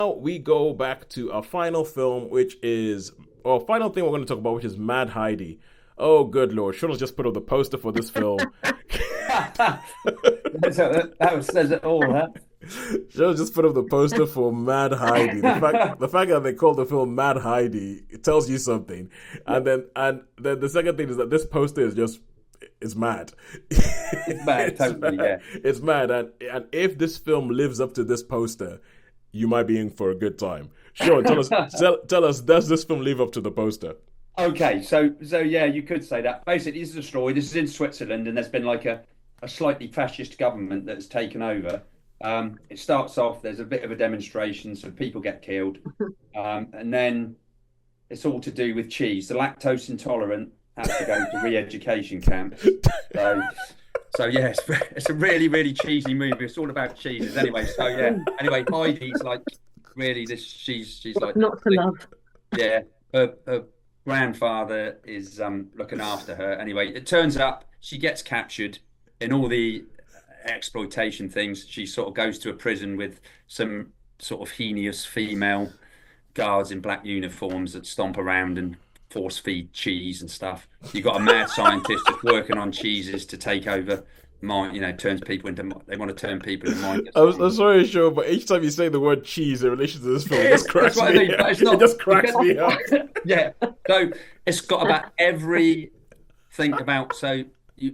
Now we go back to our final film, which is, or final thing we're going to talk about, which is Mad Heidi. Oh, good lord! Sean has just put up the poster for this film. Says it all, huh? Sean just put up the poster for Mad Heidi. The fact that they call the film Mad Heidi, it tells you something. And then the second thing is that this poster is just it's mad. It's mad, It's totally, mad. yeah. It's mad. And if this film lives up to this poster, you might be in for a good time. Sean, tell us, does this film live up to the poster? Okay, so yeah, you could say that. Basically, this is a story. This is in Switzerland, and there's been like a slightly fascist government that's taken over. It starts off, there's a bit of a demonstration, so people get killed. And then it's all to do with cheese. The lactose intolerant have to go to re-education camps. So so yeah, it's a really, really cheesy movie. It's all about cheeses. Anyway, so yeah. Anyway, Heidi's like really this she's like Not to love. yeah, her grandfather is looking after her. Anyway, it turns up she gets captured in all the exploitation things. She sort of goes to a prison with some sort of heinous female guards in black uniforms that stomp around and force feed cheese and stuff. You've got a mad scientist that's working on cheeses to take over mind, turns people into, they want to turn people into mind. I'm sorry, Sean, but each time you say the word cheese in relation to this film, it just That's cracks what I me mean, but up. it's not. It just cracks me up. Yeah. So it's got about every think about. So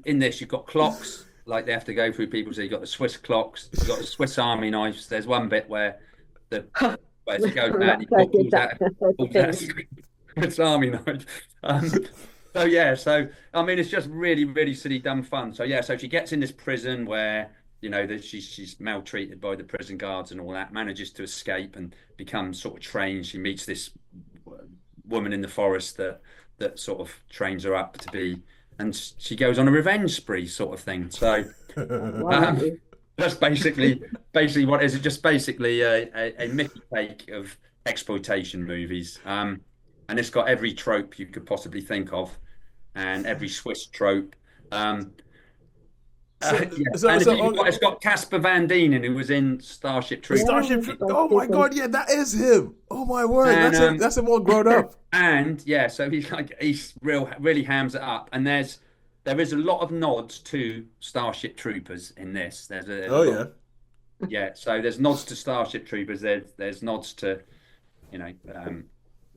in this, you've got clocks, like they have to go through people. So you've got the Swiss clocks, you've got the Swiss Army knives. There's one bit where the where it goes mad, he pulls out Swiss Army knife. So yeah, so I mean, it's just really, really silly, dumb fun. So yeah, so she gets in this prison where that she's maltreated by the prison guards and all that. Manages to escape and becomes sort of trained. She meets this woman in the forest that sort of trains her up to be, and she goes on a revenge spree, sort of thing. So Wow. that's basically what it is. It's just basically a Mickey take of exploitation movies. And it's got every trope you could possibly think of, and every Swiss trope. So, Yeah. so, And so, it's got Casper Van Dien, who was in Starship Troopers. Starship. Oh my God! Yeah, that is him. Oh my word! And That's him. That's him all grown up. and yeah, so he's really hams it up. And there is a lot of nods to Starship Troopers in this. There's a Oh lot, yeah. yeah. So there's nods to Starship Troopers. There's nods to you know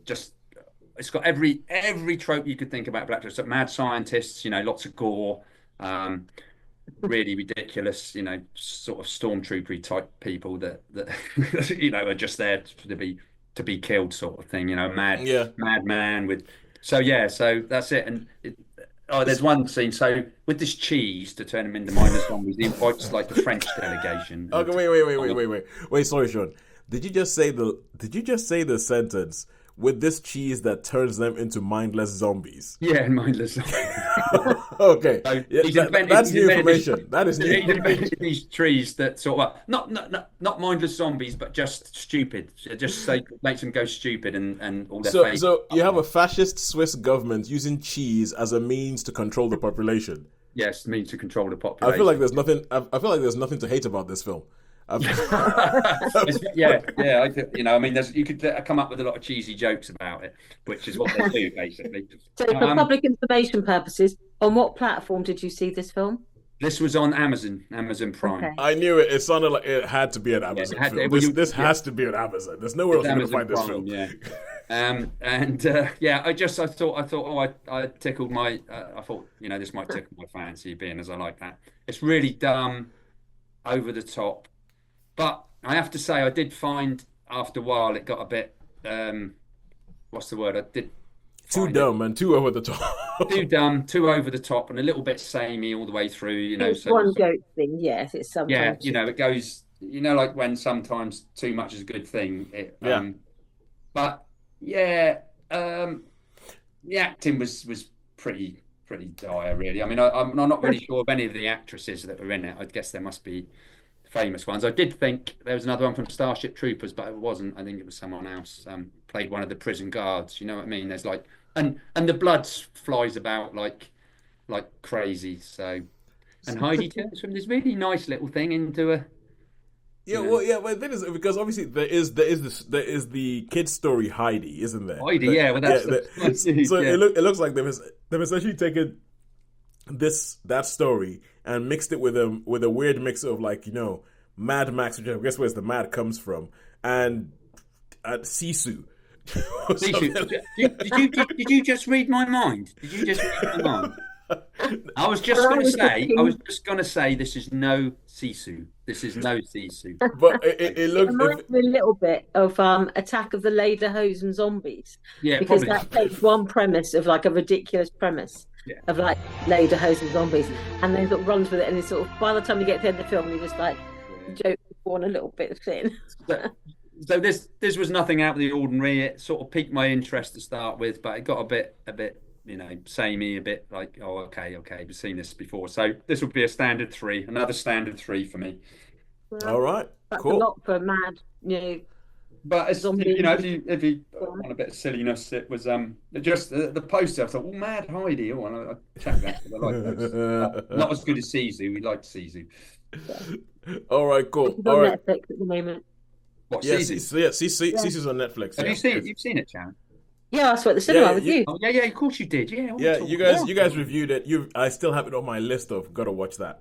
just it's got every trope you could think about Black Widow. So mad scientists, lots of gore, really ridiculous, sort of stormtroopery type people that are just there to be killed, sort of thing. Yeah. Mad man with. So yeah, so that's it. Oh, there's one scene. So with this cheese to turn him into mindless zombies, he invites like the French delegation. Okay. Wait. Sorry, Sean. Did you just say the sentence with this cheese that turns them into mindless zombies? Yeah, mindless zombies. Okay. So Yeah, that's new information. That is new He's information. invented these trees that sort of not mindless zombies, but just stupid. Just makes them go stupid and all their So, fake. so you have a fascist Swiss government using cheese as a means to control the population. Yes, means to control the I feel like population. there's nothing. I feel like there's nothing to hate about this film. I've, Yeah. I mean, you could come up with a lot of cheesy jokes about it, which is what they do basically. So, for Um, public information purposes, on what platform did you see this film? this was on Amazon Prime. Okay. I knew it. It sounded like it had to be an Yeah, it Amazon had to, film. well, This yeah, has to be an Amazon. There's nowhere it's else you're gonna Amazon find this Prime, film. yeah. And yeah, I tickled my I thought this might tickle my fancy being as I like that. It's really dumb, over the top, but I have to say I did find after a while it got a bit what's the word? I did Too find it dumb and too over the too top. dumb, too over the top, and a little bit samey all the way through. It's So one goat thing, yes. It's yeah, sometimes. it goes. Like when sometimes too much is a good thing. Yeah. But yeah, the acting was pretty dire, really. I mean, I'm not really sure of any of the actresses that were in it. I guess there must be famous ones. I did think there was another one from Starship Troopers, but it wasn't. I think it was someone else. Played one of the prison guards. You know what I mean? There's like, and the blood flies about like crazy. So, and Heidi turns from this really nice little thing into Yeah, well, yeah, but then is because obviously there is the kid's story Heidi, isn't there? Heidi, yeah, well, that's so yeah. it looks like they've essentially taken that story and mixed it with a weird mix of like Mad Max, which I guess where the Mad comes from, and Sisu. Did you just read my mind? Did you just read my mind? I was just going to say, this is no Sisu. This is no Sisu. But it looks. It reminds me a little bit of Attack of the Lederhosen Zombies. Yeah, because probably. that takes one premise of like a ridiculous premise of like Lederhosen Zombies, and then sort of runs with it, and it's sort of by the time you get to the end of the film, you're just like joke born a little bit thin. So this was nothing out of the ordinary. It sort of piqued my interest to start with, but it got a bit samey, a bit like, oh, okay, we've seen this before. So this would be a standard 3, another standard 3 for me. Well, all right, that's cool. a lot for mad, But as, zombie. if you want a bit of silliness, it was just the poster. I thought, well, Mad Heidi. Oh, and I checked that because I like those. Not as good as Sisu. We liked Sisu. All right, cool. It's All on right. Netflix at the moment. What, Yeah, Sisu? Sisu's on Netflix. Have yeah. you seen it? You've seen it, Sharon? Yeah, I saw at the cinema with you. Oh, yeah, of course you did. Yeah, Yeah, you guys reviewed it. I still have it on my list of gotta watch that.